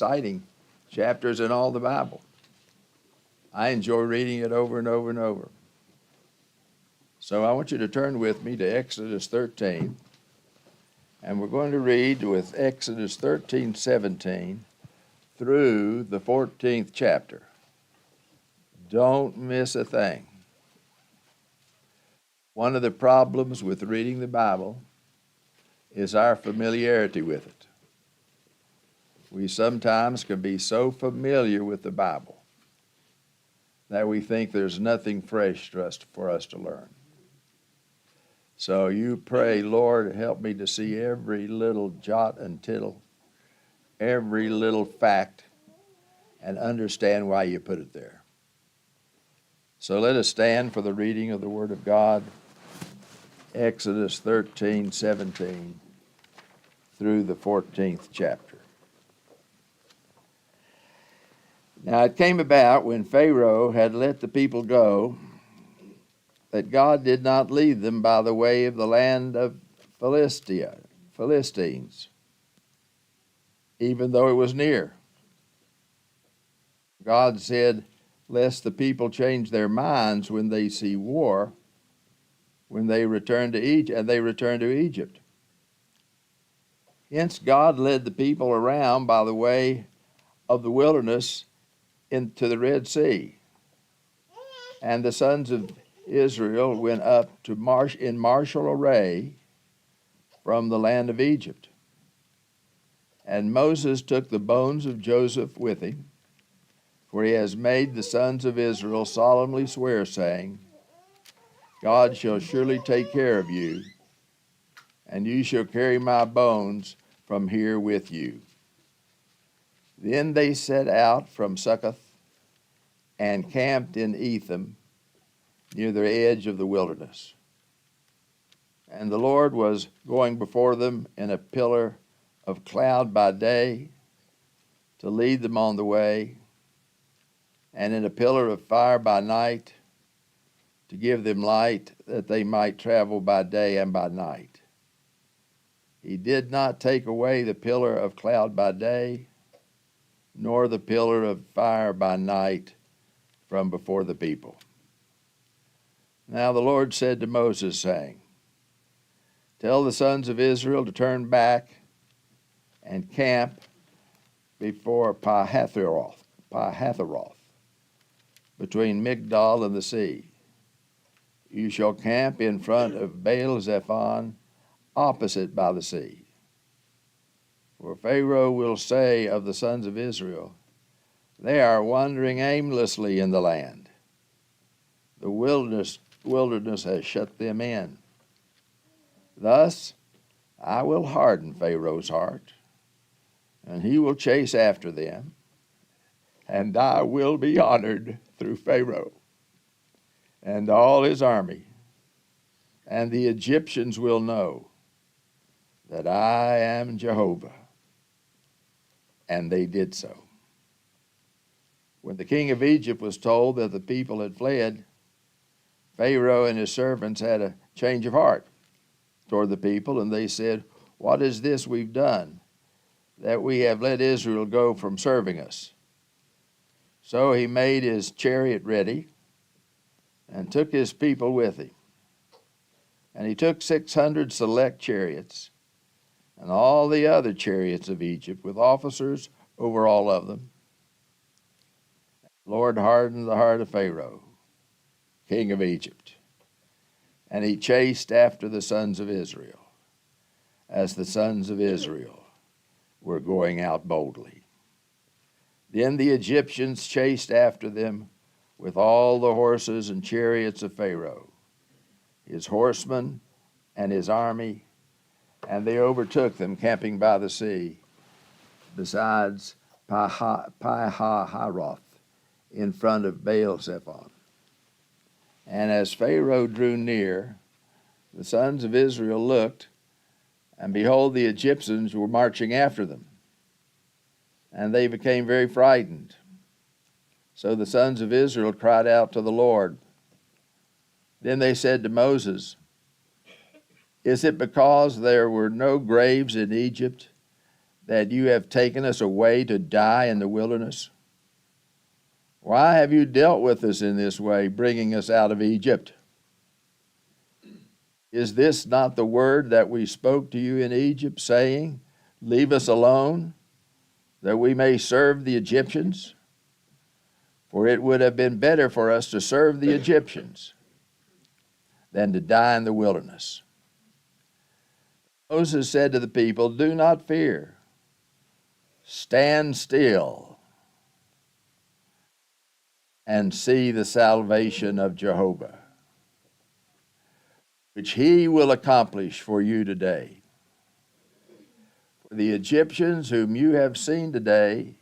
Exciting chapters in all the Bible. I enjoy reading it over and over and over. So I want you to turn with me to Exodus 13, and we're going to read with Exodus 13:17 through the 14th chapter. Don't miss a thing. One of the problems with reading the Bible is our familiarity with it. We sometimes can be so familiar with the Bible that we think there's nothing fresh for us to learn. So you pray, Lord, help me to see every little jot and tittle, every little fact, and understand why you put it there. So let us stand for the reading of the Word of God, Exodus 13:17 through the 14th chapter. Now it came about when Pharaoh had let the people go that God did not lead them by the way of the land of Philistines, even though it was near. God said, lest the people change their minds when they see war, when they return to Egypt. Hence God led the people around by the way of the wilderness into the Red Sea. And the sons of Israel went up to in martial array from the land of Egypt. And Moses took the bones of Joseph with him, for he has made the sons of Israel solemnly swear, saying, God shall surely take care of you, and you shall carry my bones from here with you. Then they set out from Succoth and camped in Etham, near the edge of the wilderness. And the Lord was going before them in a pillar of cloud by day to lead them on the way, and in a pillar of fire by night to give them light, that they might travel by day and by night. He did not take away the pillar of cloud by day, nor the pillar of fire by night from before the people. Now the Lord said to Moses, saying, tell the sons of Israel to turn back and camp before Pi-hahiroth, between Migdol and the sea. You shall camp in front of Baal-zephon, opposite by the sea. For Pharaoh will say of the sons of Israel, they are wandering aimlessly in the land. The wilderness has shut them in. Thus I will harden Pharaoh's heart, and he will chase after them, and I will be honored through Pharaoh and all his army, and the Egyptians will know that I am Jehovah. And they did so. When the king of Egypt was told that the people had fled, Pharaoh and his servants had a change of heart toward the people, and they said, what is this we've done, that we have let Israel go from serving us? So he made his chariot ready and took his people with him. And he took 600 select chariots and all the other chariots of Egypt with officers over all of them. The Lord hardened the heart of Pharaoh, king of Egypt, and he chased after the sons of Israel, as the sons of Israel were going out boldly. Then the Egyptians chased after them with all the horses and chariots of Pharaoh, his horsemen and his army, and they overtook them camping by the sea, besides Pi-hahiroth, in front of Baal-zephon. And as Pharaoh drew near, the sons of Israel looked, and behold, the Egyptians were marching after them, and they became very frightened. So the sons of Israel cried out to the Lord. Then they said to Moses, is it because there were no graves in Egypt that you have taken us away to die in the wilderness? Why have you dealt with us in this way, bringing us out of Egypt? Is this not the word that we spoke to you in Egypt, saying, leave us alone, that we may serve the Egyptians? For it would have been better for us to serve the Egyptians than to die in the wilderness. Moses said to the people, do not fear. Stand still and see the salvation of Jehovah, which he will accomplish for you today. For the Egyptians whom you have seen today,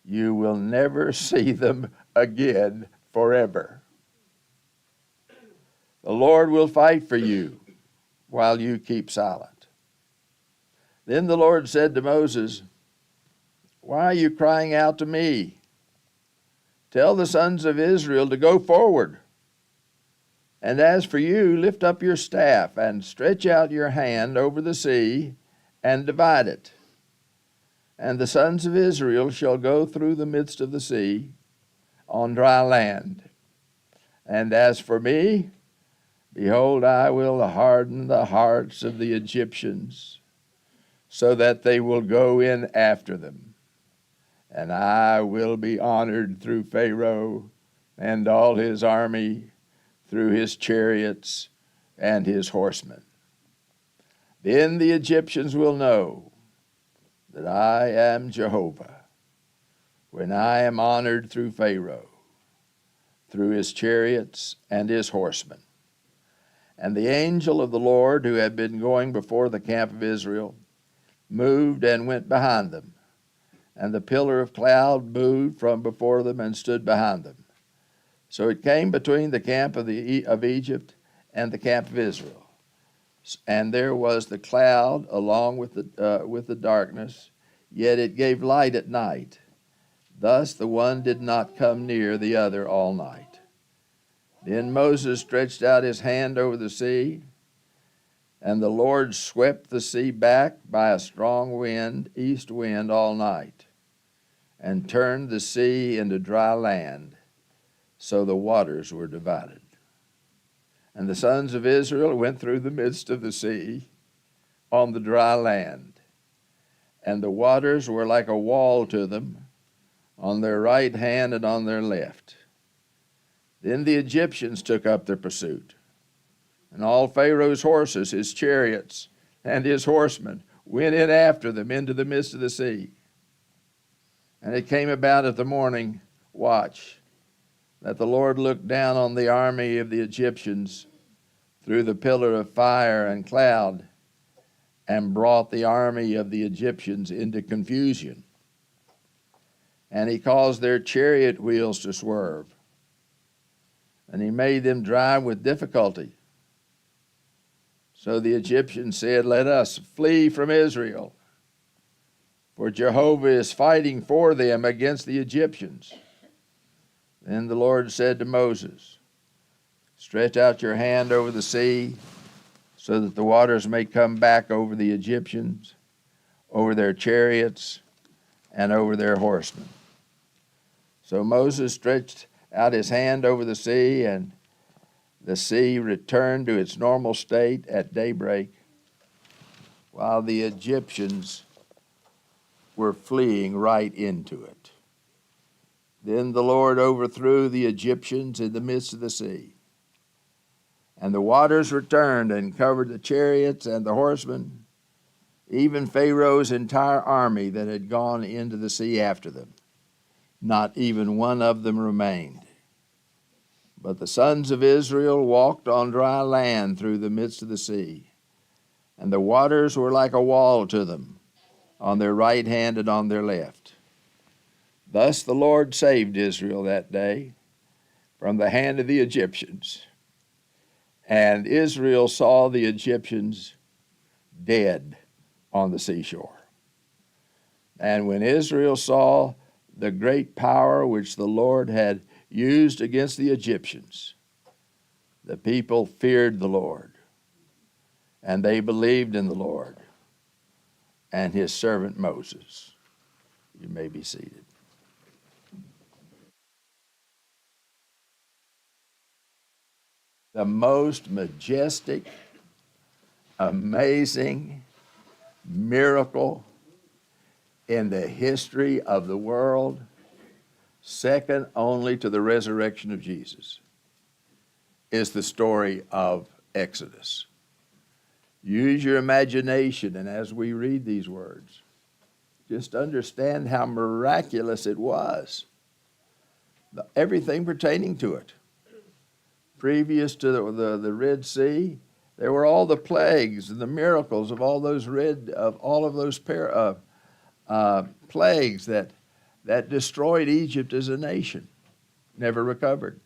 you will never see them again forever. The Lord will fight for you while you keep silent. Then the Lord said to Moses, why are you crying out to me? Tell the sons of Israel to go forward. And as for you, lift up your staff and stretch out your hand over the sea and divide it. And the sons of Israel shall go through the midst of the sea on dry land. And as for me, behold, I will harden the hearts of the Egyptians, so that they will go in after them. And I will be honored through Pharaoh and all his army, through his chariots and his horsemen. Then the Egyptians will know that I am Jehovah, when I am honored through Pharaoh, through his chariots and his horsemen. And the angel of the Lord, who had been going before the camp of Israel, moved and went behind them. And the pillar of cloud moved from before them and stood behind them. So it came between the camp of Egypt and the camp of Israel. And there was the cloud along with the darkness, yet it gave light at night. Thus the one did not come near the other all night. Then Moses stretched out his hand over the sea, and the Lord swept the sea back by a strong wind, east wind, all night, and turned the sea into dry land, so the waters were divided. And the sons of Israel went through the midst of the sea on the dry land, and the waters were like a wall to them on their right hand and on their left. Then the Egyptians took up their pursuit, and all Pharaoh's horses, his chariots, and his horsemen went in after them into the midst of the sea. And it came about at the morning watch that the Lord looked down on the army of the Egyptians through the pillar of fire and cloud, and brought the army of the Egyptians into confusion. And he caused their chariot wheels to swerve, and he made them drive with difficulty. So the Egyptians said, let us flee from Israel, for Jehovah is fighting for them against the Egyptians. Then the Lord said to Moses, stretch out your hand over the sea, so that the waters may come back over the Egyptians, over their chariots, and over their horsemen. So Moses stretched out his hand over the sea, and the sea returned to its normal state at daybreak, while the Egyptians were fleeing right into it. Then the Lord overthrew the Egyptians in the midst of the sea, and the waters returned and covered the chariots and the horsemen, even Pharaoh's entire army that had gone into the sea after them. Not even one of them remained. But the sons of Israel walked on dry land through the midst of the sea, and the waters were like a wall to them on their right hand and on their left. Thus the Lord saved Israel that day from the hand of the Egyptians. And Israel saw the Egyptians dead on the seashore. And when Israel saw the great power which the Lord had used against the Egyptians, the people feared the Lord, and they believed in the Lord. and his servant Moses. You may be seated. The most majestic, amazing miracle in the history of the world, second only to the resurrection of Jesus, is the story of Exodus. Use your imagination, and as we read these words, just understand how miraculous it was. Everything pertaining to it. Previous to the Red Sea, there were all the plagues and the miracles of all those plagues that destroyed Egypt as a nation, never recovered.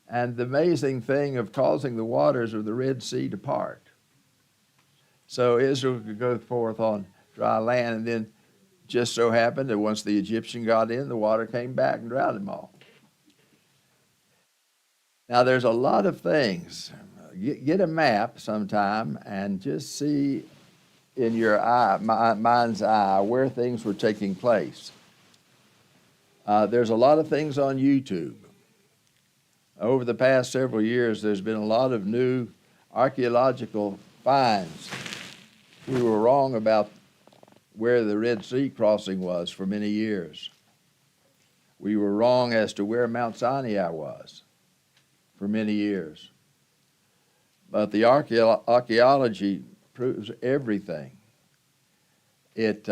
And the amazing thing of causing the waters of the Red Sea to part. So Israel could go forth on dry land, and then just so happened that once the Egyptian got in, the water came back and drowned them all. Now there's a lot of things. Get a map sometime and just see in your mind's eye where things were taking place. There's a lot of things on YouTube. Over the past several years, there's been a lot of new archaeological finds. We were wrong about where the Red Sea crossing was for many years. We were wrong as to where Mount Sinai was for many years. But the archaeology proves everything. It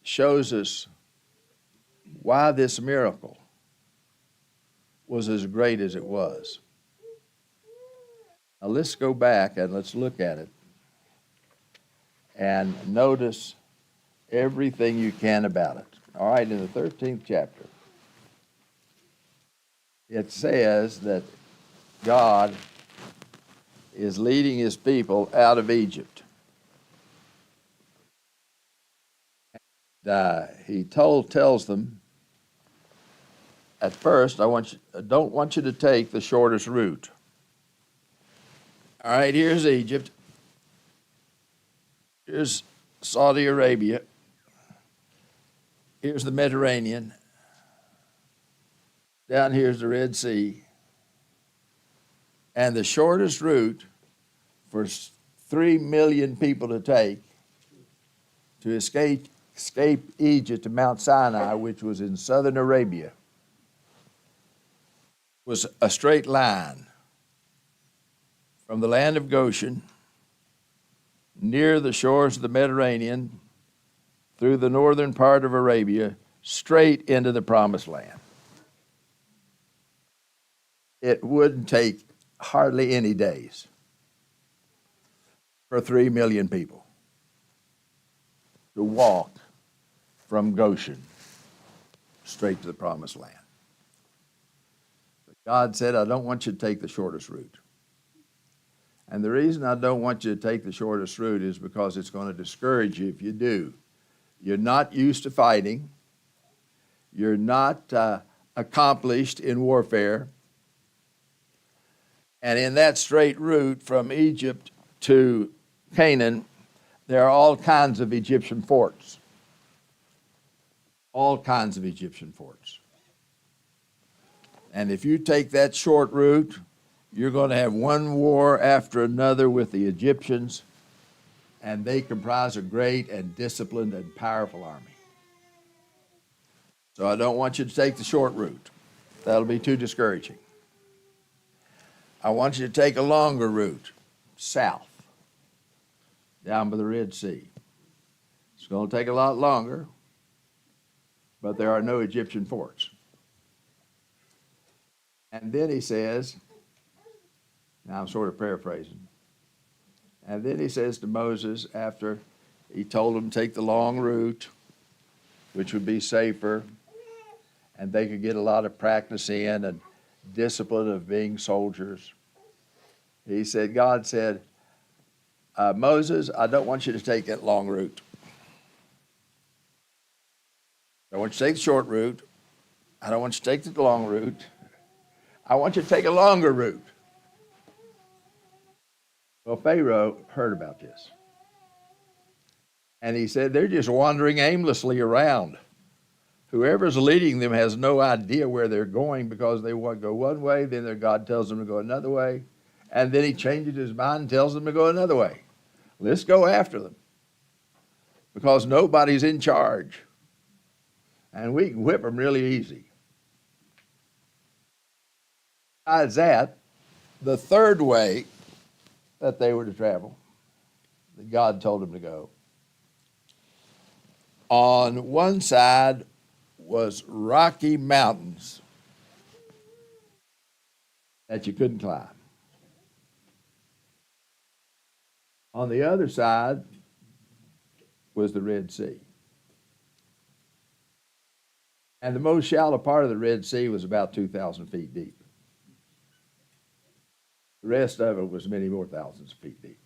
shows us why this miracle was as great as it was. Now let's go back and let's look at it and notice everything you can about it. All right, in the 13th chapter, it says that God is leading his people out of Egypt. He tells them, at first, I don't want you to take the shortest route. All right, here's Egypt. Here's Saudi Arabia. Here's the Mediterranean. Down here's the Red Sea. And the shortest route for 3 million people to take to escape Egypt to Mount Sinai, which was in southern Arabia, was a straight line from the land of Goshen, near the shores of the Mediterranean, through the northern part of Arabia, straight into the Promised Land. It wouldn't take hardly any days for 3 million people to walk from Goshen straight to the Promised Land. But God said, I don't want you to take the shortest route. And the reason I don't want you to take the shortest route is because it's going to discourage you if you do. You're not used to fighting. You're not accomplished in warfare. And in that straight route from Egypt to Canaan, there are all kinds of Egyptian forts. All kinds of Egyptian forts. And if you take that short route, you're going to have one war after another with the Egyptians, and they comprise a great and disciplined and powerful army. So I don't want you to take the short route. That'll be too discouraging. I want you to take a longer route, south, down by the Red Sea. It's going to take a lot longer, but there are no Egyptian forts. And then he says, now I'm sort of paraphrasing, and then he says to Moses, after he told him to take the long route, which would be safer, and they could get a lot of practice in and discipline of being soldiers. He said, God said, Moses, I don't want you to take that long route. I want you to take the short route. I don't want you to take the long route. I want you to take a longer route. Well, Pharaoh heard about this. And he said they're just wandering aimlessly around. Whoever's leading them has no idea where they're going because they want to go one way, then their God tells them to go another way, and then he changes his mind and tells them to go another way. Let's go after them because nobody's in charge. And we can whip them really easy. Besides that, the third way that they were to travel, that God told them to go, on one side was rocky mountains that you couldn't climb. On the other side was the Red Sea. And the most shallow part of the Red Sea was about 2,000 feet deep. The rest of it was many more thousands of feet deep.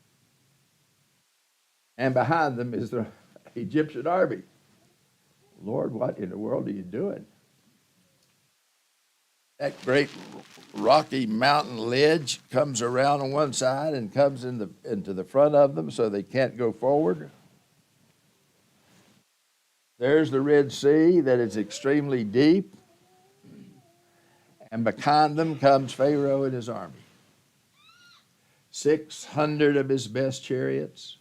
And behind them is the Egyptian army. Lord, what in the world are you doing? That great rocky mountain ledge comes around on one side and comes into the front of them so they can't go forward. There's the Red Sea that is extremely deep. And behind them comes Pharaoh and his army. 600 of his best chariots,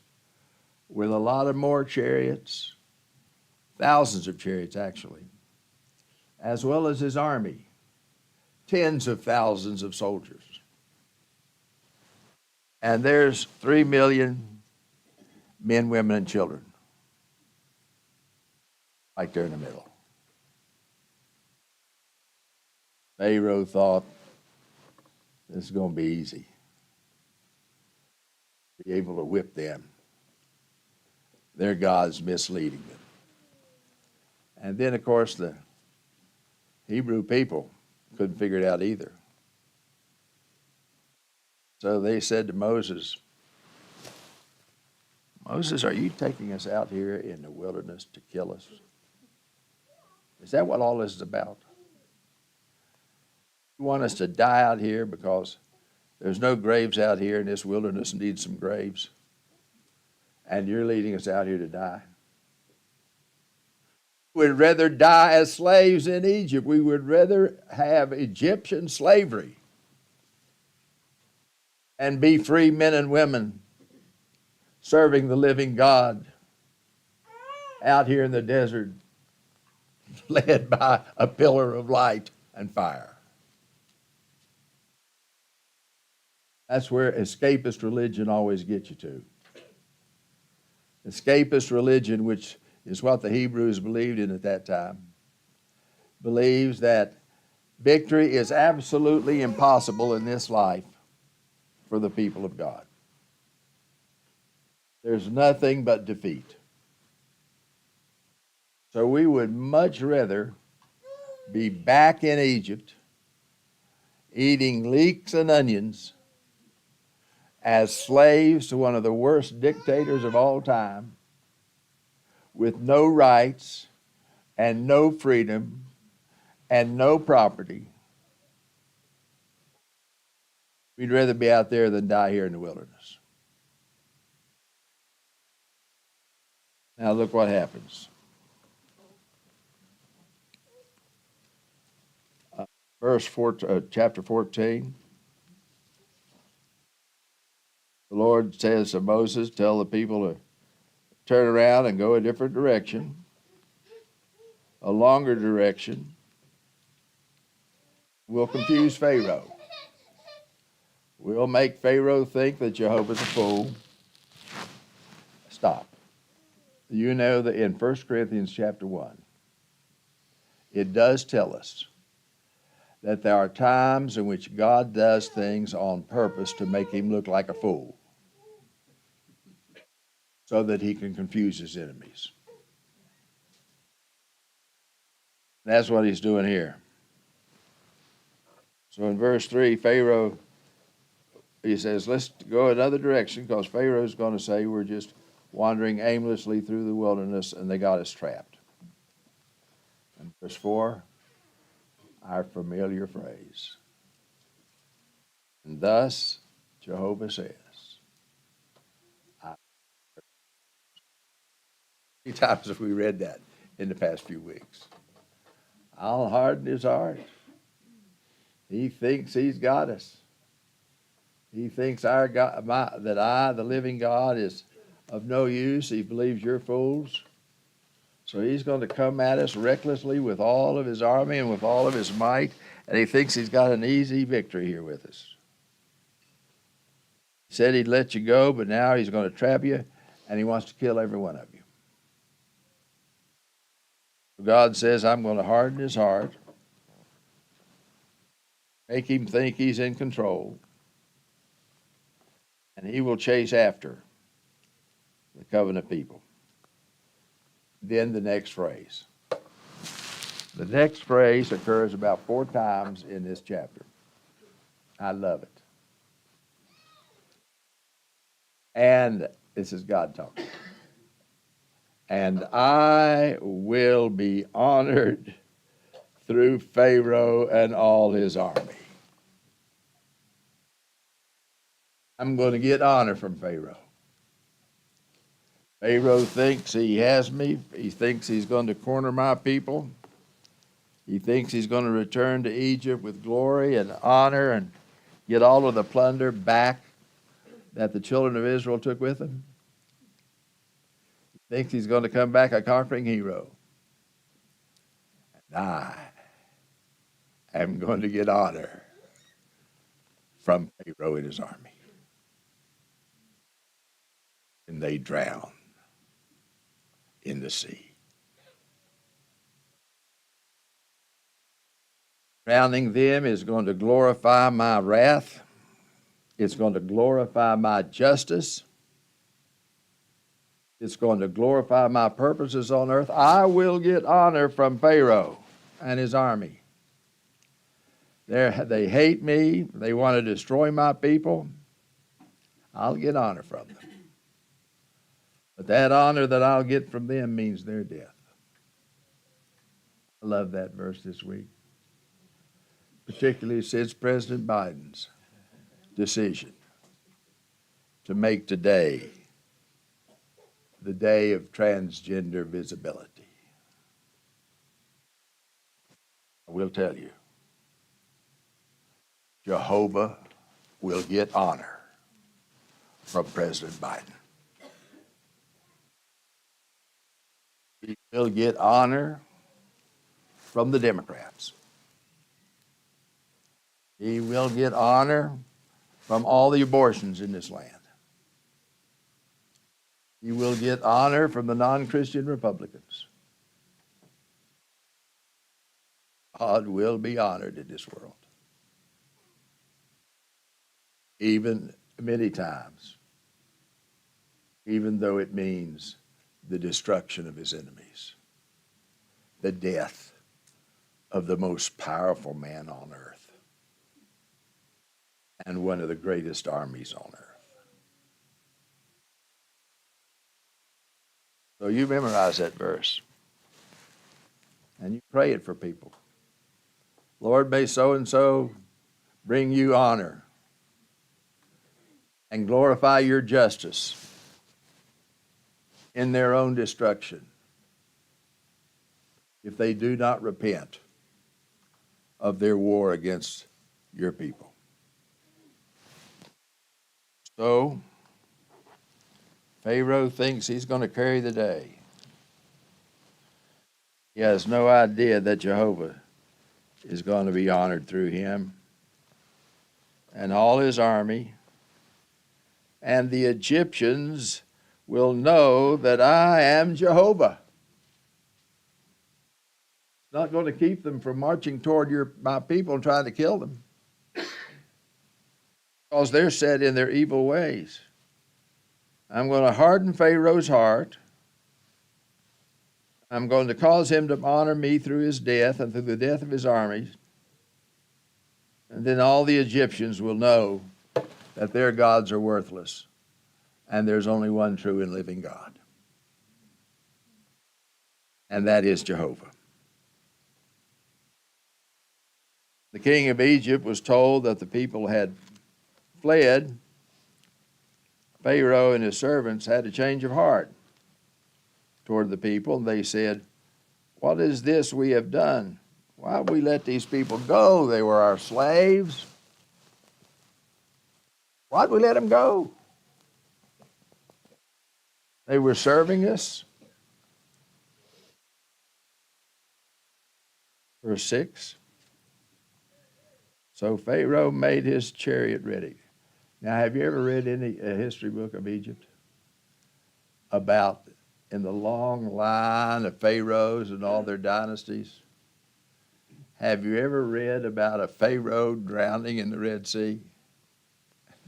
with a lot of more chariots, thousands of chariots actually, as well as his army, tens of thousands of soldiers. And there's 3 million men, women, and children right there in the middle. Pharaoh thought this is going to be easy. Be able to whip them. Their God's misleading them. And then, of course, the Hebrew people couldn't figure it out either. So they said to Moses, Moses, are you taking us out here in the wilderness to kill us? Is that what all this is about? You want us to die out here because there's no graves out here and this wilderness needs some graves? And you're leading us out here to die? We'd rather die as slaves in Egypt. We would rather have Egyptian slavery and be free men and women serving the living God out here in the desert, led by a pillar of light and fire. That's where escapist religion always gets you to. Escapist religion, which is what the Hebrews believed in at that time, believes that victory is absolutely impossible in this life for the people of God. There's nothing but defeat. So we would much rather be back in Egypt eating leeks and onions as slaves to one of the worst dictators of all time, with no rights and no freedom and no property. We'd rather be out there than die here in the wilderness. Now look what happens. Chapter 14. The Lord says to Moses, tell the people to turn around and go a different direction, a longer direction. We'll confuse Pharaoh. We'll make Pharaoh think that Jehovah's a fool. Stop. You know that in 1 Corinthians chapter 1, it does tell us that there are times in which God does things on purpose to make him look like a fool, so that he can confuse his enemies. That's what he's doing here. So in verse 3, Pharaoh, he says, let's go another direction, because Pharaoh's going to say we're just wandering aimlessly through the wilderness and they got us trapped. And verse 4, our familiar phrase. And thus Jehovah says, Many times have we read that in the past few weeks. I'll harden his heart. He thinks he's got us. He thinks our God, that I, the living God, is of no use. He believes you're fools. So he's going to come at us recklessly with all of his army and with all of his might, and he thinks he's got an easy victory here with us. He said he'd let you go, but now he's going to trap you, and he wants to kill every one of you. God says, I'm going to harden his heart, make him think he's in control, and he will chase after the covenant people. Then the next phrase. The next phrase occurs about 4 times in this chapter. I love it. And this is God talking. And I will be honored through Pharaoh and all his army. I'm going to get honor from Pharaoh. Pharaoh thinks he has me. He thinks he's going to corner my people. He thinks he's going to return to Egypt with glory and honor and get all of the plunder back that the children of Israel took with them. He thinks he's going to come back a conquering hero. And I am going to get honor from Pharaoh and his army. And they drown in the sea. Drowning them is going to glorify my wrath. It's going to glorify my justice. It's going to glorify my purposes on earth. I will get honor from Pharaoh and his army. They hate me. They want to destroy my people. I'll get honor from them. But that honor that I'll get from them means their death. I love that verse this week, particularly since President Biden's decision to make today the day of transgender visibility. I will tell you, Jehovah will get honor from President Biden. He will get honor from the Democrats. He will get honor from all the abortions in this land. He will get honor from the non-Christian Republicans. God will be honored in this world. Even many times, even though it means the destruction of his enemies, the death of the most powerful man on earth, and one of the greatest armies on earth. So you memorize that verse, and you pray it for people. Lord, may so-and-so bring you honor and glorify your justice in their own destruction if they do not repent of their war against your people. So, Pharaoh thinks he's going to carry the day. He has no idea that Jehovah is going to be honored through him and all his army, and the Egyptians will know that I am Jehovah. It's not going to keep them from marching toward my people and trying to kill them, because they're set in their evil ways. I'm going to harden Pharaoh's heart. I'm going to cause him to honor me through his death and through the death of his armies. And then all the Egyptians will know that their gods are worthless and there's only one true and living God. And that is Jehovah. The king of Egypt was told that the people had fled. Pharaoh and his servants had a change of heart. toward the people, and they said, "What is this we have done? Why have we let these people go? They were our slaves. Why did we let them go? They were serving us." Verse 6. So Pharaoh made his chariot ready. Now, have you ever read any history book of Egypt about in the long line of pharaohs and all their dynasties? Have you ever read about a pharaoh drowning in the Red Sea?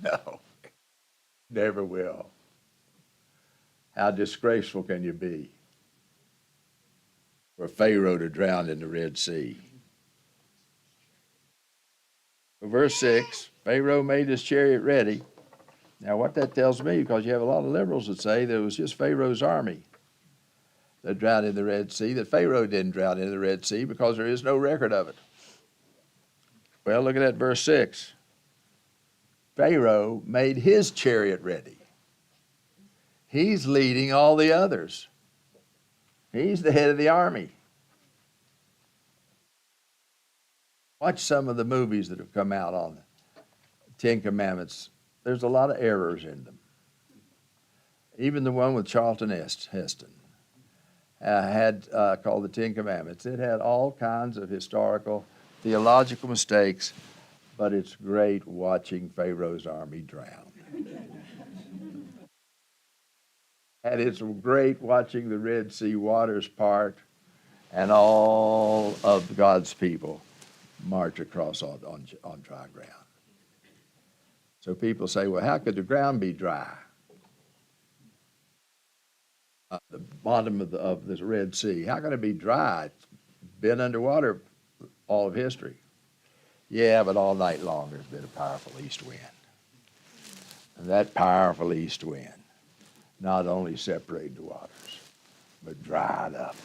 No, never will. How disgraceful can you be for a pharaoh to drown in the Red Sea? Verse 6, Pharaoh made his chariot ready. Now, what that tells me, because you have a lot of liberals that say that it was just Pharaoh's army that drowned in the Red Sea, that Pharaoh didn't drown in the Red Sea because there is no record of it. Well, look at that verse 6. Pharaoh made his chariot ready. He's leading all the others. He's the head of the army. Watch some of the movies that have come out on the Ten Commandments. There's a lot of errors in them. Even the one with Charlton Heston had called the Ten Commandments. It had all kinds of historical, theological mistakes, but it's great watching Pharaoh's army drown. And it's great watching the Red Sea waters part and all of God's people march across on dry ground. So people say, well, how could the ground be dry? The bottom of the Red Sea, how can it be dry? It's been underwater all of history. Yeah, but all night long there's been a powerful east wind. And that powerful east wind not only separated the waters, but dried up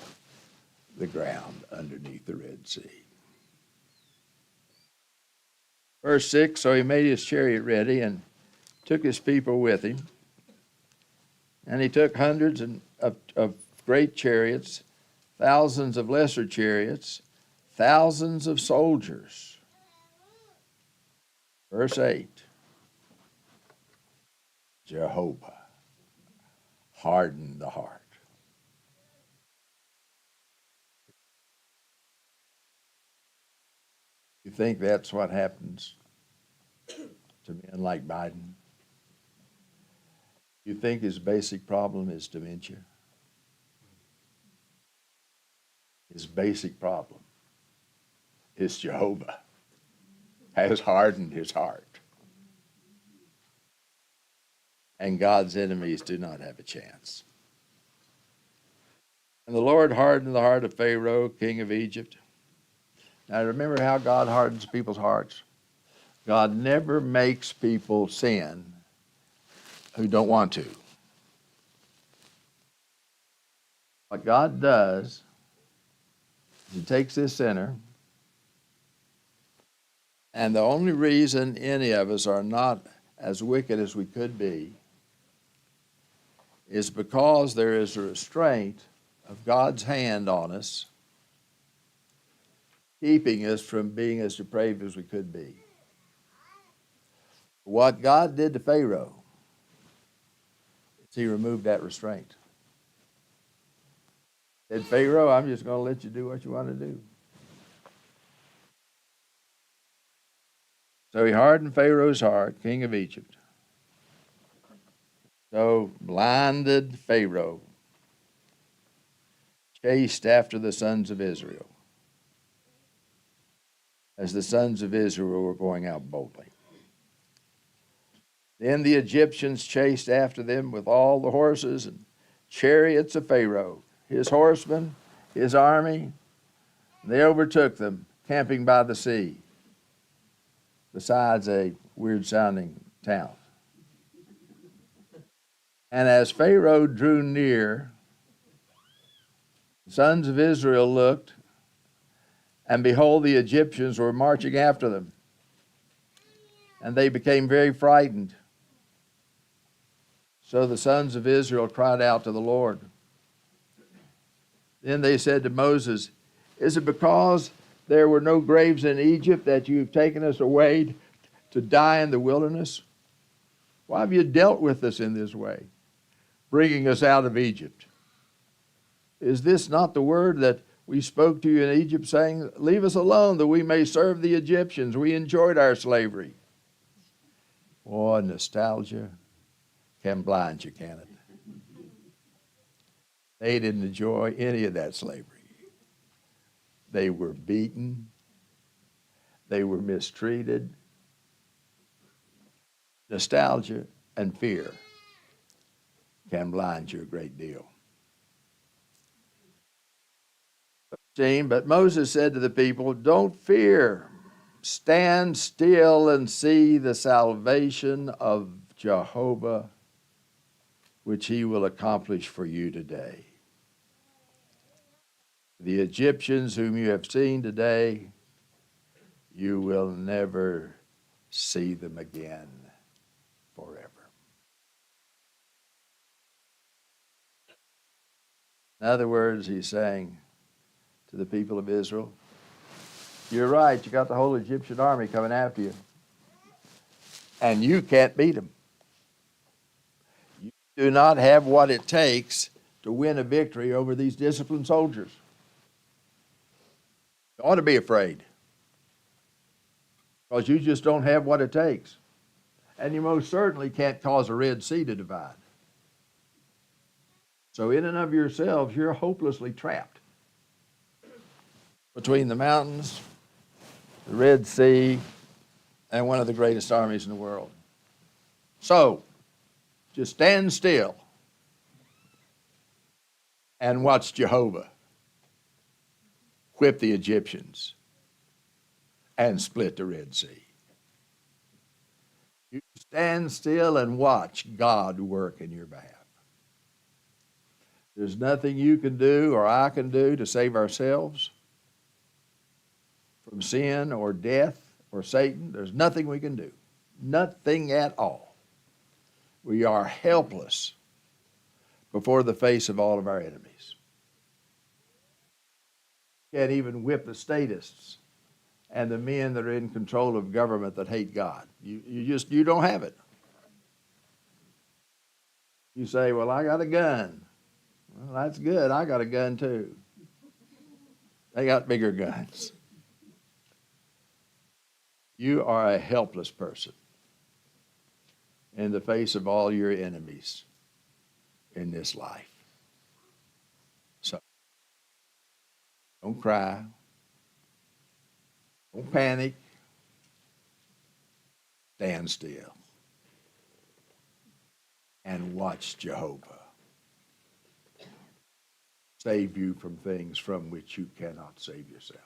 the ground underneath the Red Sea. Verse 6, so he made his chariot ready and took his people with him. And he took hundreds of great chariots, thousands of lesser chariots, thousands of soldiers. Verse 8, Jehovah hardened the heart. You think that's what happens to men like Biden? You think his basic problem is dementia? His basic problem is Jehovah has hardened his heart. And God's enemies do not have a chance. And the Lord hardened the heart of Pharaoh, king of Egypt. Now remember how God hardens people's hearts. God never makes people sin who don't want to. What God does is he takes this sinner, and the only reason any of us are not as wicked as we could be is because there is a restraint of God's hand on us, keeping us from being as depraved as we could be. What God did to Pharaoh is he removed that restraint. He said, Pharaoh, I'm just going to let you do what you want to do. So he hardened Pharaoh's heart, king of Egypt. So blinded Pharaoh chased after the sons of Israel as the sons of Israel were going out boldly. Then the Egyptians chased after them with all the horses and chariots of Pharaoh, his horsemen, his army. They overtook them, camping by the sea, besides a weird-sounding town. And as Pharaoh drew near, the sons of Israel looked, and behold, the Egyptians were marching after them. And they became very frightened. So the sons of Israel cried out to the Lord. Then they said to Moses, is it because there were no graves in Egypt that you've taken us away to die in the wilderness? Why have you dealt with us in this way, bringing us out of Egypt? Is this not the word that we spoke to you in Egypt, saying, leave us alone that we may serve the Egyptians? We enjoyed our slavery. Boy, nostalgia can blind you, can it? They didn't enjoy any of that slavery. They were beaten. They were mistreated. Nostalgia and fear can blind you a great deal. But Moses said to the people, don't fear. Stand still and see the salvation of Jehovah, which he will accomplish for you today. The Egyptians whom you have seen today, you will never see them again forever. In other words, he's saying to the people of Israel, you're right, you got the whole Egyptian army coming after you, and you can't beat them. You do not have what it takes to win a victory over these disciplined soldiers. You ought to be afraid, because you just don't have what it takes. And you most certainly can't cause a Red Sea to divide. So in and of yourselves, you're hopelessly trapped between the mountains, the Red Sea, and one of the greatest armies in the world. So, just stand still and watch Jehovah whip the Egyptians and split the Red Sea. You stand still and watch God work in your behalf. There's nothing you can do or I can do to save ourselves from sin or death or Satan. There's nothing we can do. Nothing at all. We are helpless before the face of all of our enemies. Can't even whip the statists and the men that are in control of government that hate God. You don't have it. You say, well, I got a gun. Well, that's good. I got a gun too. They got bigger guns. You are a helpless person in the face of all your enemies in this life. So, don't cry. Don't panic. Stand still and watch Jehovah save you from things from which you cannot save yourself.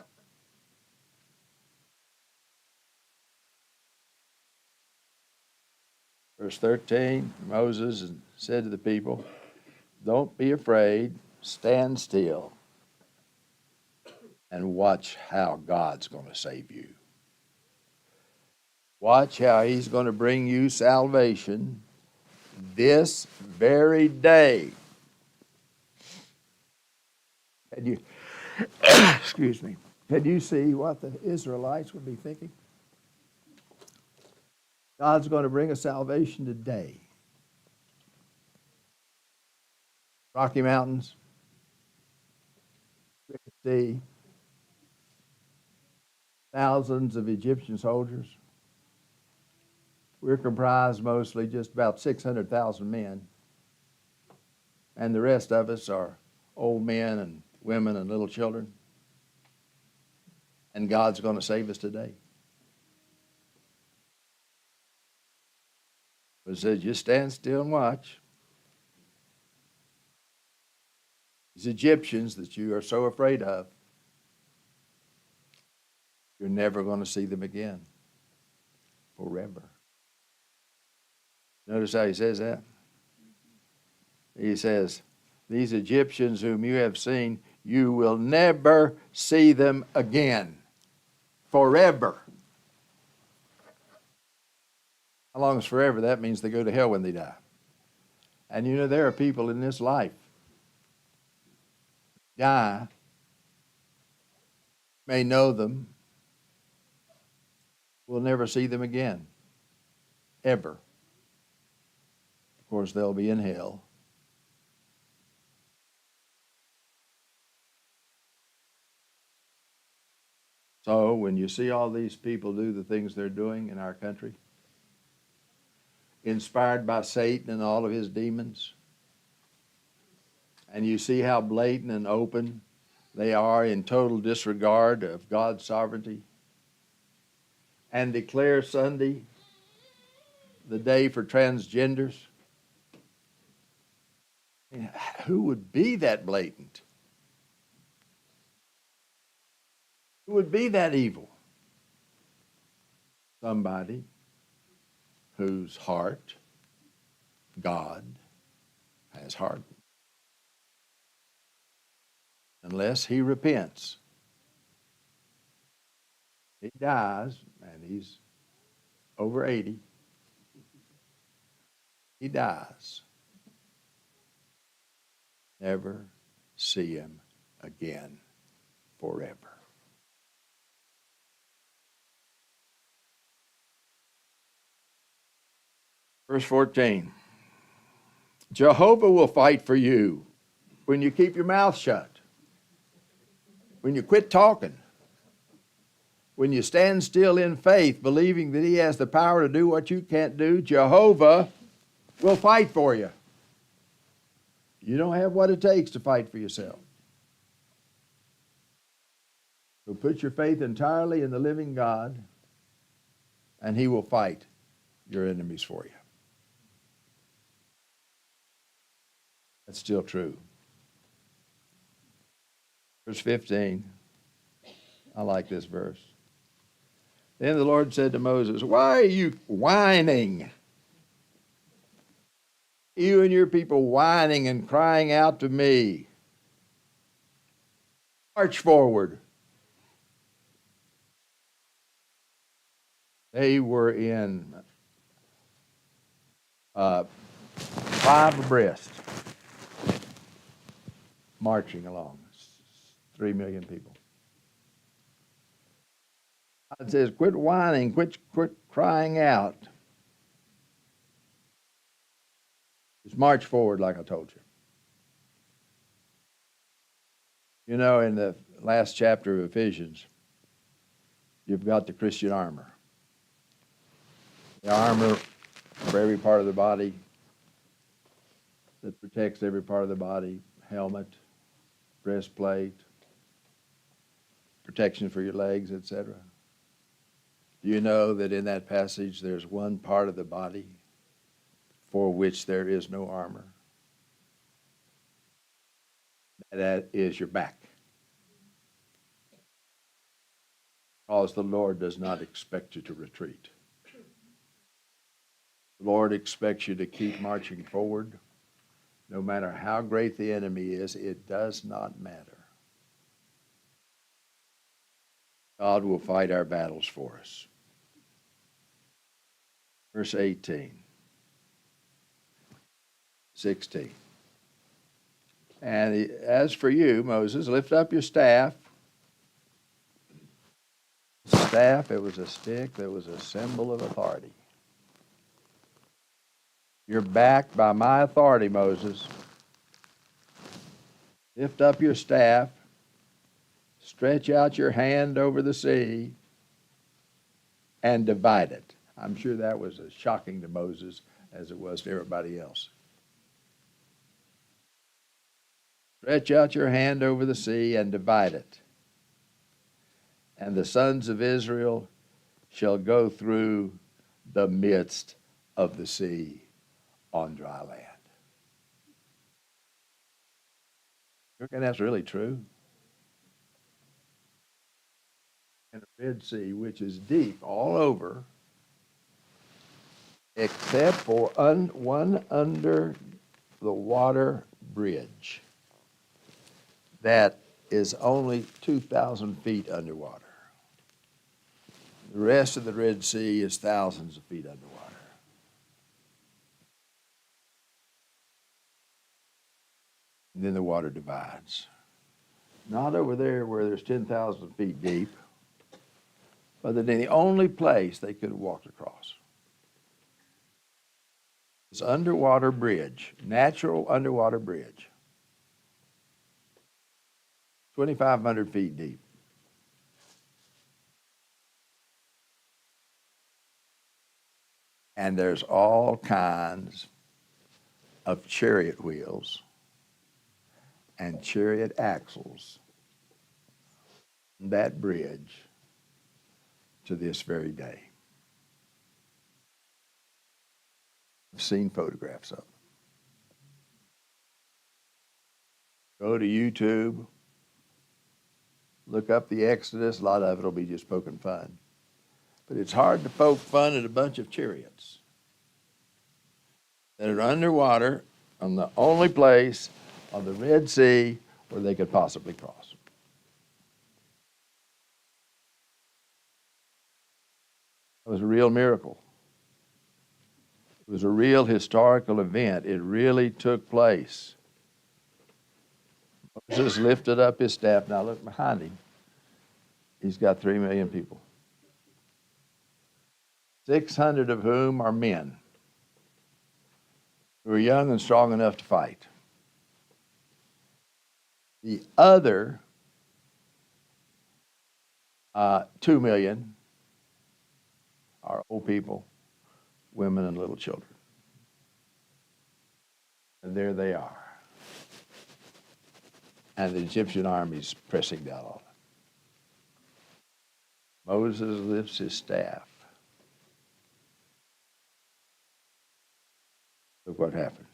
Verse 13, Moses said to the people, don't be afraid, stand still, and watch how God's going to save you. Watch how he's going to bring you salvation this very day. Can you, excuse me, can you see what the Israelites would be thinking? God's going to bring us salvation today. Rocky Mountains, sea, thousands of Egyptian soldiers. We're comprised mostly just about 600,000 men. And the rest of us are old men and women and little children. And God's going to save us today. But it says, just stand still and watch. These Egyptians that you are so afraid of, you're never going to see them again. Forever. Notice how he says that? He says, these Egyptians whom you have seen, you will never see them again. Forever. How long is forever? That means they go to hell when they die. And you know, there are people in this life die, may know them, will never see them again, ever. Of course, they'll be in hell. So when you see all these people do the things they're doing in our country, inspired by Satan and all of his demons, and you see how blatant and open they are in total disregard of God's sovereignty, and declare Sunday the day for transgenders, who would be that blatant? Who would be that evil? Somebody whose heart God has hardened. Unless he repents, he dies, and he's over 80. He dies. Never see him again forever. Verse 14. Jehovah will fight for you when you keep your mouth shut, when you quit talking, when you stand still in faith, believing that he has the power to do what you can't do. Jehovah will fight for you. You don't have what it takes to fight for yourself. So put your faith entirely in the living God, and he will fight your enemies for you. That's still true. Verse 15. I like this verse. Then the Lord said to Moses, why are you whining? You and your people whining and crying out to me. March forward. They were in 5 abreast, marching along. 3 million people. God says, quit whining, quit crying out. Just march forward like I told you. You know, in the last chapter of Ephesians, you've got the Christian armor. The armor for every part of the body that protects every part of the body, helmet, breastplate, protection for your legs, etc. Do you know that in that passage there's one part of the body for which there is no armor? That is your back. Because the Lord does not expect you to retreat. The Lord expects you to keep marching forward. No matter how great the enemy is, it does not matter. God will fight our battles for us. Verse 18, 16. And as for you, Moses, lift up your staff. Staff, it was a stick that was a symbol of authority. You're backed by my authority, Moses. Lift up your staff. Stretch out your hand over the sea and divide it. I'm sure that was as shocking to Moses as it was to everybody else. Stretch out your hand over the sea and divide it. And the sons of Israel shall go through the midst of the sea on dry land. You reckon that's really true? In the Red Sea, which is deep all over, except for one under the water bridge that is only 2,000 feet underwater. The rest of the Red Sea is thousands of feet underwater. And then the water divides. Not over there where there's 10,000 feet deep, but the only place they could have walked across. This underwater bridge, natural underwater bridge, 2,500 feet deep. And there's all kinds of chariot wheels and chariot axles on that bridge to this very day. I've seen photographs of them. Go to YouTube, look up the Exodus. A lot of it will be just poking fun. But it's hard to poke fun at a bunch of chariots that are underwater on the only place on the Red Sea where they could possibly cross. It was a real miracle. It was a real historical event. It really took place. Moses lifted up his staff. Now look behind him. He's got 3 million people, 600 of whom are men who are young and strong enough to fight. The other 2 million are old people, women, and little children. And there they are. And the Egyptian army is pressing down on them. Moses lifts his staff. Look what happens.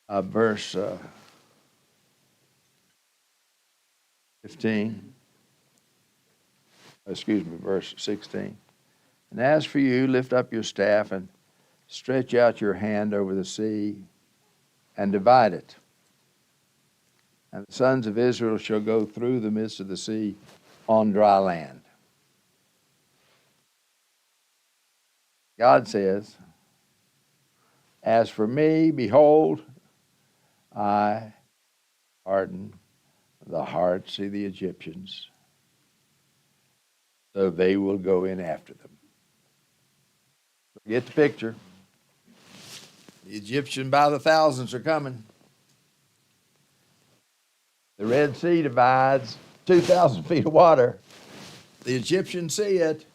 Verse 15. Excuse me, verse 16. And as for you, lift up your staff and stretch out your hand over the sea and divide it. And the sons of Israel shall go through the midst of the sea on dry land. God says, as for me, behold, I harden the hearts of the Egyptians, so they will go in after them. Get the picture. The Egyptians by the thousands are coming. The Red Sea divides 2,000 feet of water. The Egyptians see it,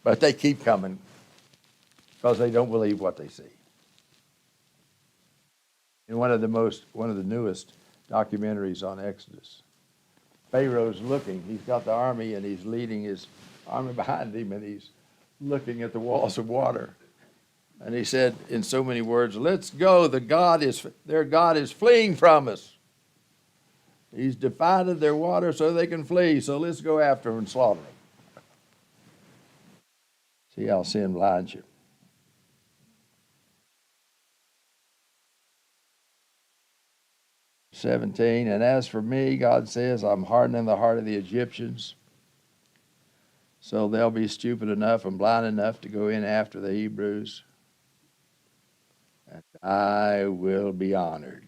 but they keep coming because they don't believe what they see. In one of the newest documentaries on Exodus, Pharaoh's looking. He's got the army, and he's leading his army behind him, and he's looking at the walls of water. And he said, in so many words, let's go. Their God is fleeing from us. He's divided their water so they can flee. So let's go after them and slaughter them. See how sin blinds you. Verse 17, and as for me, God says, I'm hardening the heart of the Egyptians, so they'll be stupid enough and blind enough to go in after the Hebrews, and I will be honored.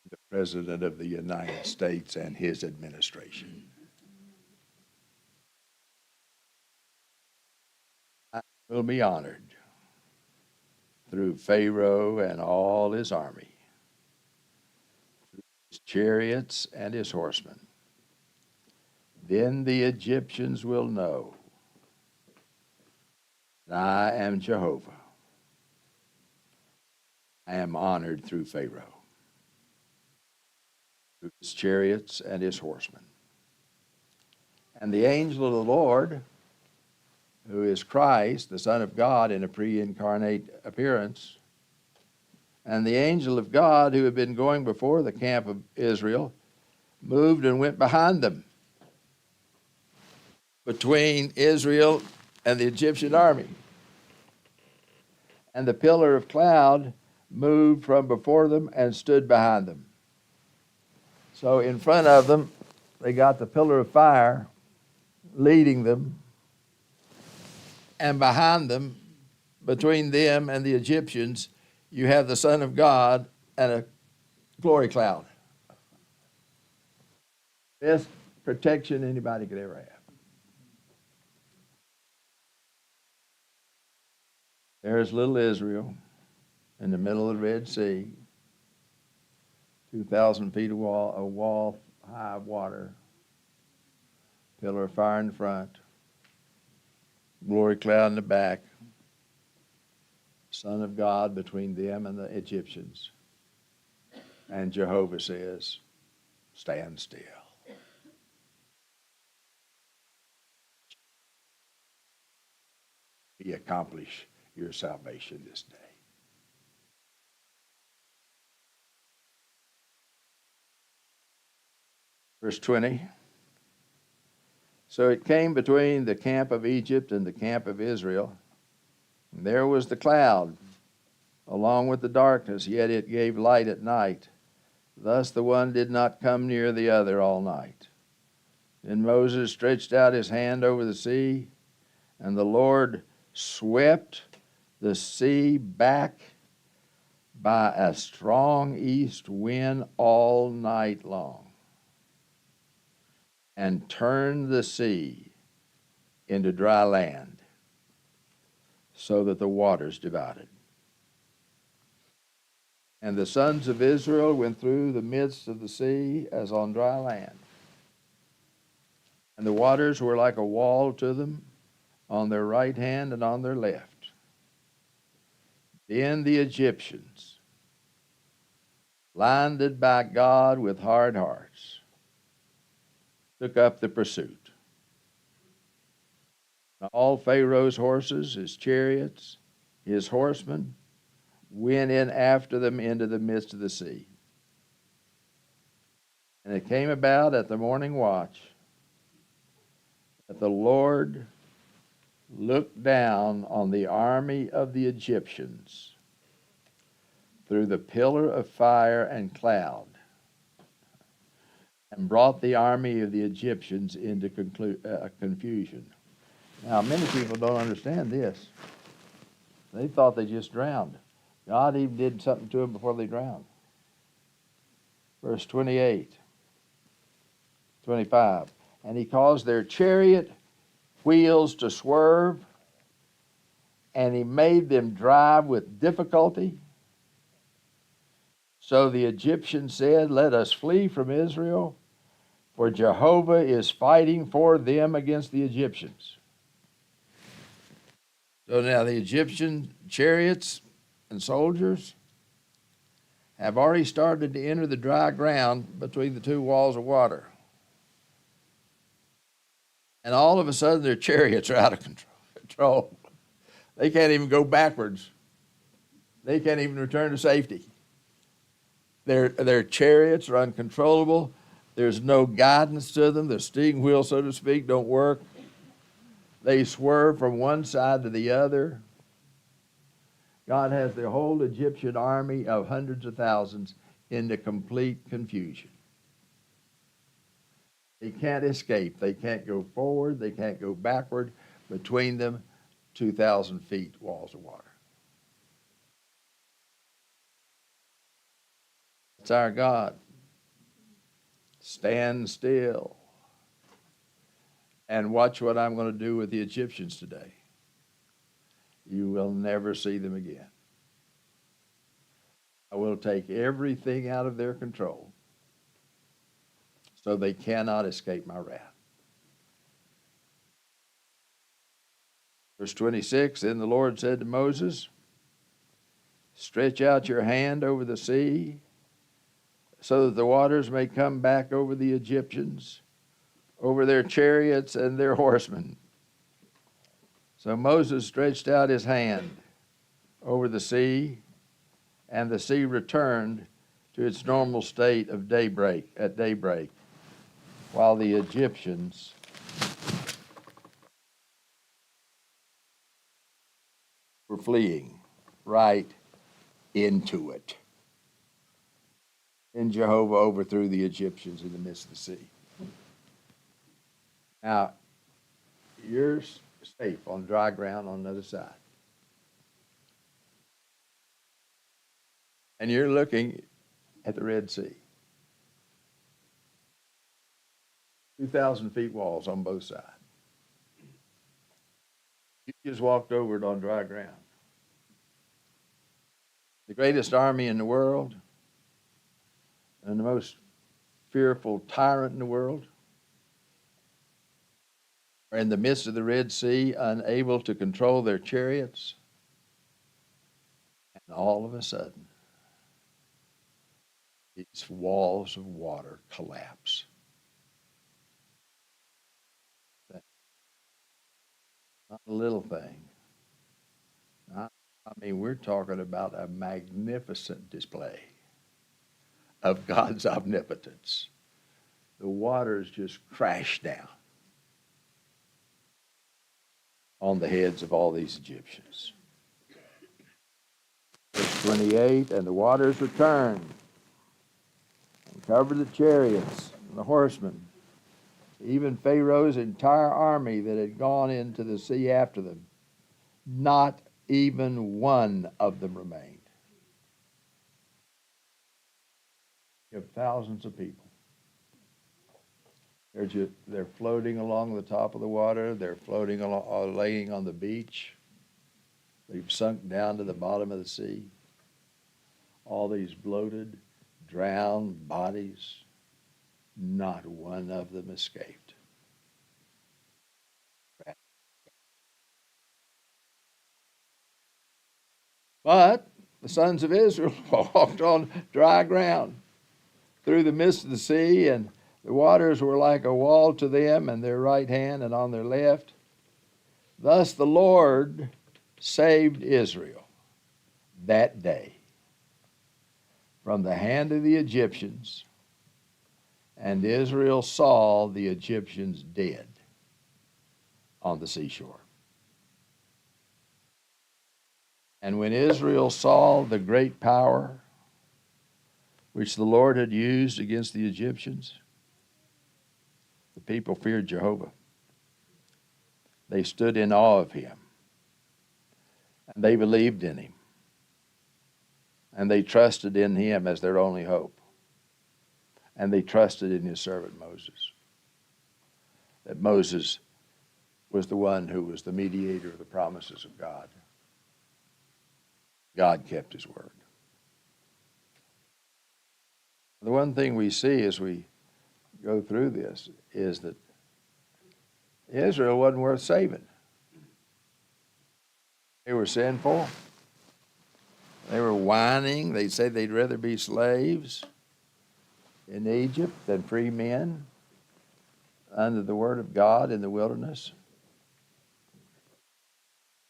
The President of the United States and his administration. I will be honored through Pharaoh and all his army, through his chariots and his horsemen. Then the Egyptians will know that I am Jehovah. I am honored through Pharaoh, through his chariots and his horsemen. And the angel of the Lord, who is Christ, the Son of God in a pre-incarnate appearance, and the angel of God who had been going before the camp of Israel, moved and went behind them, between Israel and the Egyptian army. And the pillar of cloud moved from before them and stood behind them. So in front of them, they got the pillar of fire leading them, and behind them, between them and the Egyptians, you have the Son of God and a glory cloud. Best protection anybody could ever have. There's little Israel in the middle of the Red Sea, 2,000 feet of wall high of water, pillar of fire in the front, glory cloud in the back, Son of God between them and the Egyptians. And Jehovah says, stand still. He accomplish your salvation this day. Verse 20. So it came between the camp of Egypt and the camp of Israel, and there was the cloud, along with the darkness, yet it gave light at night. Thus the one did not come near the other all night. Then Moses stretched out his hand over the sea, and the Lord swept the sea back by a strong east wind all night long, and turned the sea into dry land, so that the waters divided. And the sons of Israel went through the midst of the sea as on dry land. And the waters were like a wall to them on their right hand and on their left. Then the Egyptians, blinded by God with hard hearts, took up the pursuit. All Pharaoh's horses, his chariots, his horsemen, went in after them into the midst of the sea. And it came about at the morning watch that the Lord looked down on the army of the Egyptians through the pillar of fire and cloud, and brought the army of the Egyptians into confusion. Now, many people don't understand this. They thought they just drowned. God even did something to them before they drowned. Verse 28, 25. And he caused their chariot wheels to swerve, and he made them drive with difficulty. So the Egyptians said, let us flee from Israel, for Jehovah is fighting for them against the Egyptians. So now the Egyptian chariots and soldiers have already started to enter the dry ground between the two walls of water. And all of a sudden their chariots are out of control. They can't even go backwards. They can't even return to safety. Their chariots are uncontrollable. There's no guidance to them. The steering wheel, so to speak, don't work. They swerve from one side to the other. God has the whole Egyptian army of hundreds of thousands into complete confusion. They can't escape. They can't go forward. They can't go backward. Between them, 2,000 feet walls of water. It's our God. Stand still and watch what I'm going to do with the Egyptians today. You will never see them again. I will take everything out of their control so they cannot escape my wrath. Verse 26, then the Lord said to Moses, stretch out your hand over the sea so that the waters may come back over the Egyptians, over their chariots and their horsemen. So Moses stretched out his hand over the sea, and the sea returned to its normal state of at daybreak, while the Egyptians were fleeing right into it. And Jehovah overthrew the Egyptians in the midst of the sea. Now, you're safe on dry ground on the other side. and you're looking at the Red Sea. 2,000 feet walls on both sides. You just walked over it on dry ground. The greatest army in the world and the most fearful tyrant in the world are in the midst of the Red Sea, unable to control their chariots. And all of a sudden, these walls of water collapse. That's not a little thing. I mean, we're talking about a magnificent display of God's omnipotence. The waters just crashed down on the heads of all these Egyptians. Verse 28, and the waters returned and covered the chariots and the horsemen, even Pharaoh's entire army that had gone into the sea after them. Not even one of them remained. You have thousands of people. They're floating along the top of the water. They're floating along, laying on the beach. They've sunk down to the bottom of the sea. All these bloated, drowned bodies. Not one of them escaped. But the sons of Israel walked on dry ground through the midst of the sea, and the waters were like a wall to them on their right hand and on their left. Thus the Lord saved Israel that day from the hand of the Egyptians, and Israel saw the Egyptians dead on the seashore. And when Israel saw the great power which the Lord had used against the Egyptians, the people feared Jehovah. They stood in awe of him, and they believed in him, and they trusted in him as their only hope, and they trusted in his servant Moses, that Moses was the one who was the mediator of the promises of God. God kept his word. The one thing we see as we go through this is that Israel wasn't worth saving. They were sinful. They were whining. They said they'd rather be slaves in Egypt than free men under the word of God in the wilderness.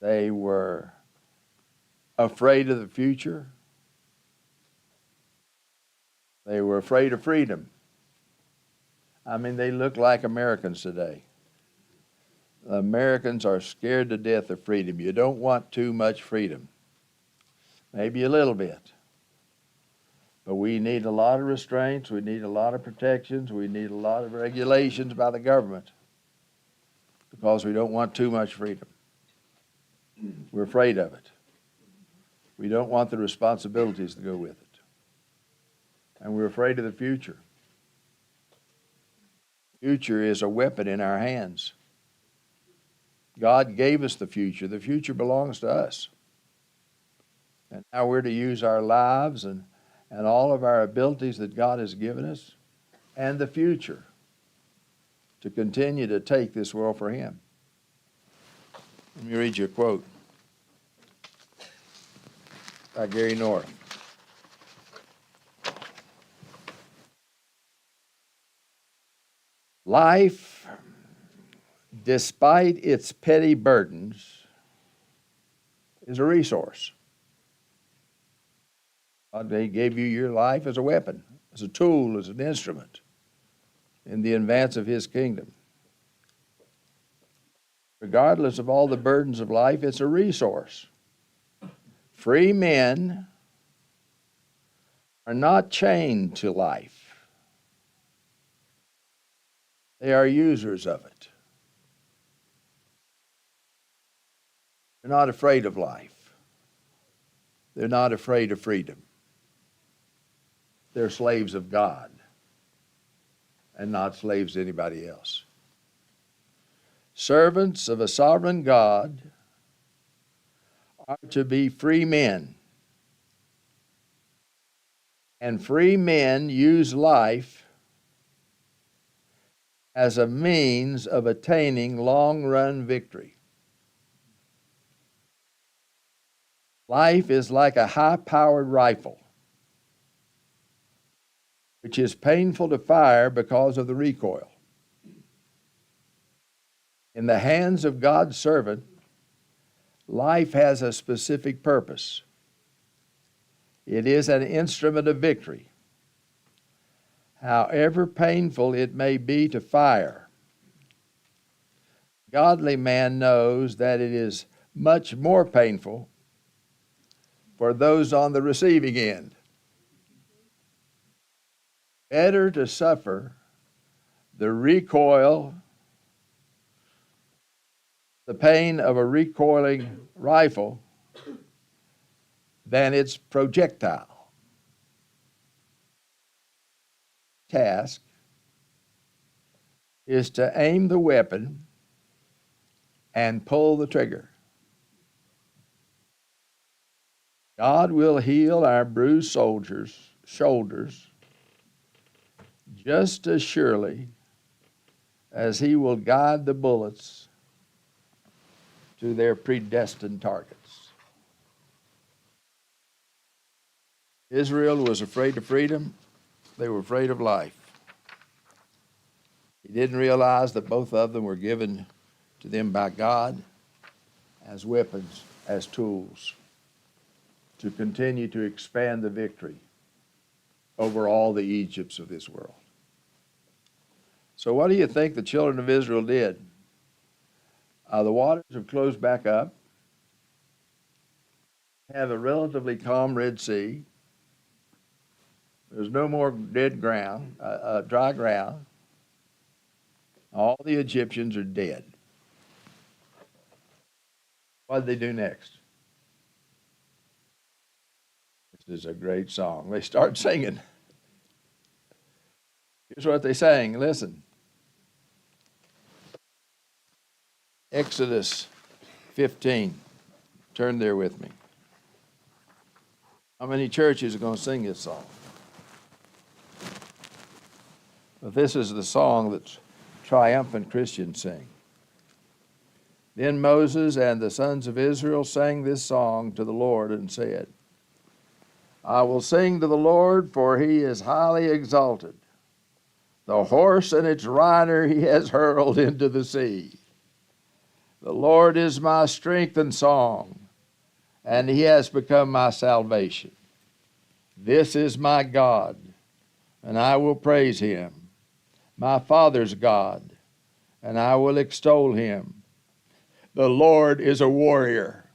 They were afraid of the future. They were afraid of freedom. I mean, they look like Americans today. Americans are scared to death of freedom. You don't want too much freedom. Maybe a little bit. But we need a lot of restraints. We need a lot of protections. We need a lot of regulations by the government because we don't want too much freedom. We're afraid of it. We don't want the responsibilities that go with it. And we're afraid of the future. The future is a weapon in our hands. God gave us the future. The future belongs to us. And now we're to use our lives and all of our abilities that God has given us and the future to continue to take this world for him. Let me read you a quote by Gary North. Life, despite its petty burdens, is a resource. God gave you your life as a weapon, as a tool, as an instrument in the advance of his kingdom. Regardless of all the burdens of life, it's a resource. Free men are not chained to life. They are users of it. They're not afraid of life. They're not afraid of freedom. they're slaves of God and not slaves to anybody else. Servants of a sovereign God are to be free men. And free men use life as a means of attaining long-run victory. Life is like a high-powered rifle, which is painful to fire because of the recoil. In the hands of God's servant, life has a specific purpose. It is an instrument of victory. However painful it may be to fire, a godly man knows that it is much more painful for those on the receiving end. Better to suffer the recoil, the pain of a recoiling rifle, than its projectile. Task is to aim the weapon and pull the trigger. God will heal our bruised shoulders just as surely as He will guide the bullets to their predestined targets. Israel was afraid of freedom. They were afraid of life. He didn't realize that both of them were given to them by God as weapons, as tools to continue to expand the victory over all the Egypts of this world. So what do you think the children of Israel did? The waters have closed back up, have a relatively calm Red Sea. There's no more dead ground, dry ground. All the Egyptians are dead. What did they do next? This is a great song. They start singing. Here's what they sang. Listen. Exodus 15. Turn there with me. How many churches are going to sing this song? But this is the song that triumphant Christians sing. Then Moses and the sons of Israel sang this song to the Lord and said, I will sing to the Lord, for He is highly exalted. The horse and its rider He has hurled into the sea. The Lord is my strength and song, and He has become my salvation. This is my God, and I will praise Him, my Father's God, and I will extol Him. The Lord is a warrior.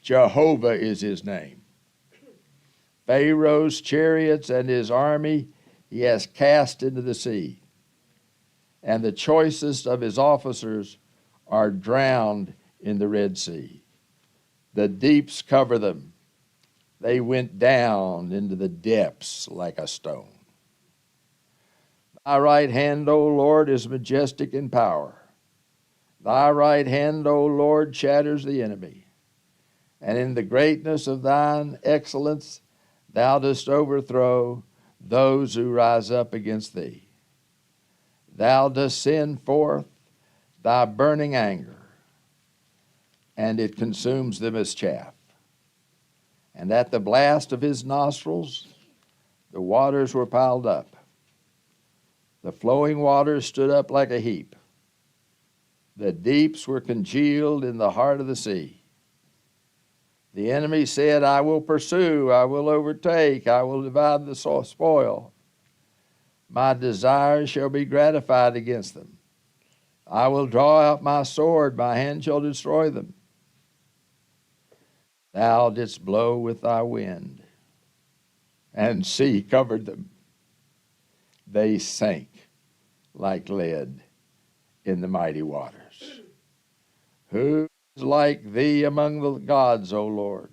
Jehovah is His name. Pharaoh's chariots and his army He has cast into the sea, and the choicest of his officers are drowned in the Red Sea. The deeps cover them. They went down into the depths like a stone. Thy right hand, O Lord, is majestic in power. Thy right hand, O Lord, shatters the enemy. And in the greatness of thine excellence, thou dost overthrow those who rise up against thee. Thou dost send forth thy burning anger, and it consumes them as chaff. And at the blast of his nostrils, the waters were piled up. The flowing waters stood up like a heap. The deeps were congealed in the heart of the sea. The enemy said, I will pursue, I will overtake, I will divide the spoil. My desires shall be gratified against them. I will draw out my sword, my hand shall destroy them. Thou didst blow with thy wind, and sea covered them. They sank like lead in the mighty waters. Who is like thee among the gods, O Lord?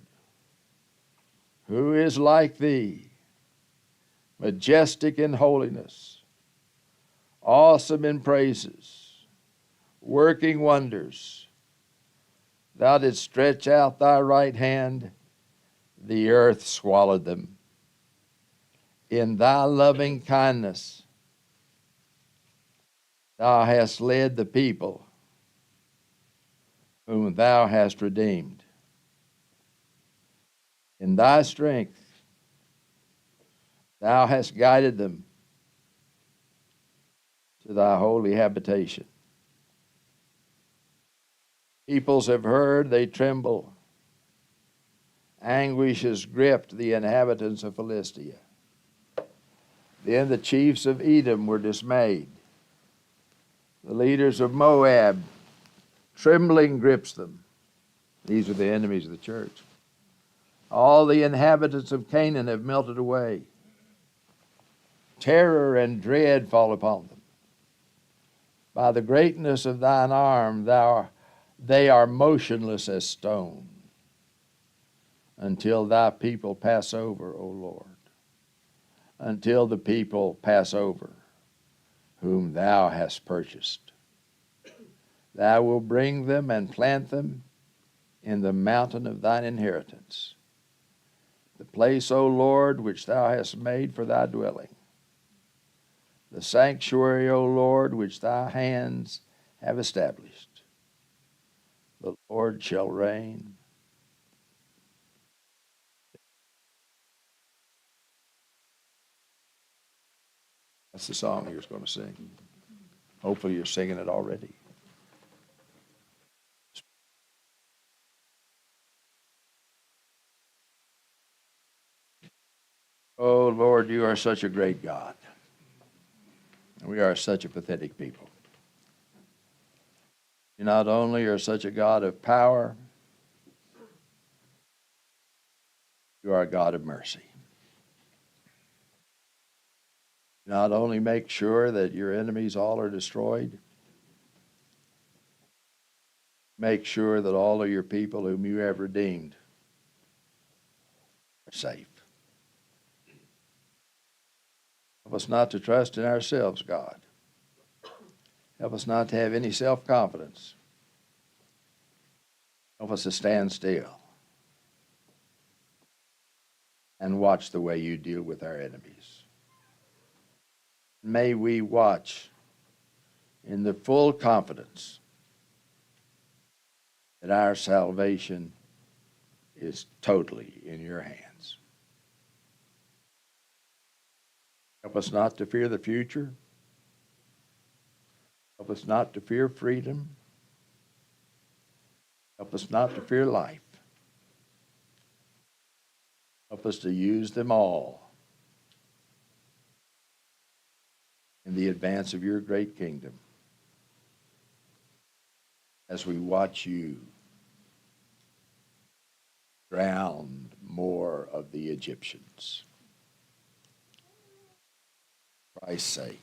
Who is like thee, majestic in holiness, awesome in praises, working wonders. Thou didst stretch out thy right hand, the earth swallowed them. In thy loving kindness, thou hast led the people whom thou hast redeemed. In thy strength, thou hast guided them to thy holy habitation. Peoples have heard, they tremble. Anguish has gripped the inhabitants of Philistia. Then the chiefs of Edom were dismayed. The leaders of Moab, trembling grips them. These are the enemies of the church. All the inhabitants of Canaan have melted away. Terror and dread fall upon them. By the greatness of thine arm, they are motionless as stone, until thy people pass over, O Lord. Until the people pass over, whom thou hast purchased. Thou wilt bring them and plant them in the mountain of thine inheritance, the place, O Lord, which thou hast made for thy dwelling, the sanctuary, O Lord, which thy hands have established. The Lord shall reign. That's the song you're going to sing. Hopefully you're singing it already. Oh, Lord, you are such a great God. And we are such a pathetic people. You not only are such a God of power, you are a God of mercy. You not only make sure that your enemies all are destroyed, make sure that all of your people whom you have redeemed are safe. Help us not to trust in ourselves, God. Help us not to have any self-confidence. Help us to stand still and watch the way you deal with our enemies. May we watch in the full confidence that our salvation is totally in your hands. Help us not to fear the future. Help us not to fear freedom. Help us not to fear life. Help us to use them all in the advance of your great kingdom as we watch you drown more of the Egyptians. For Christ's sake.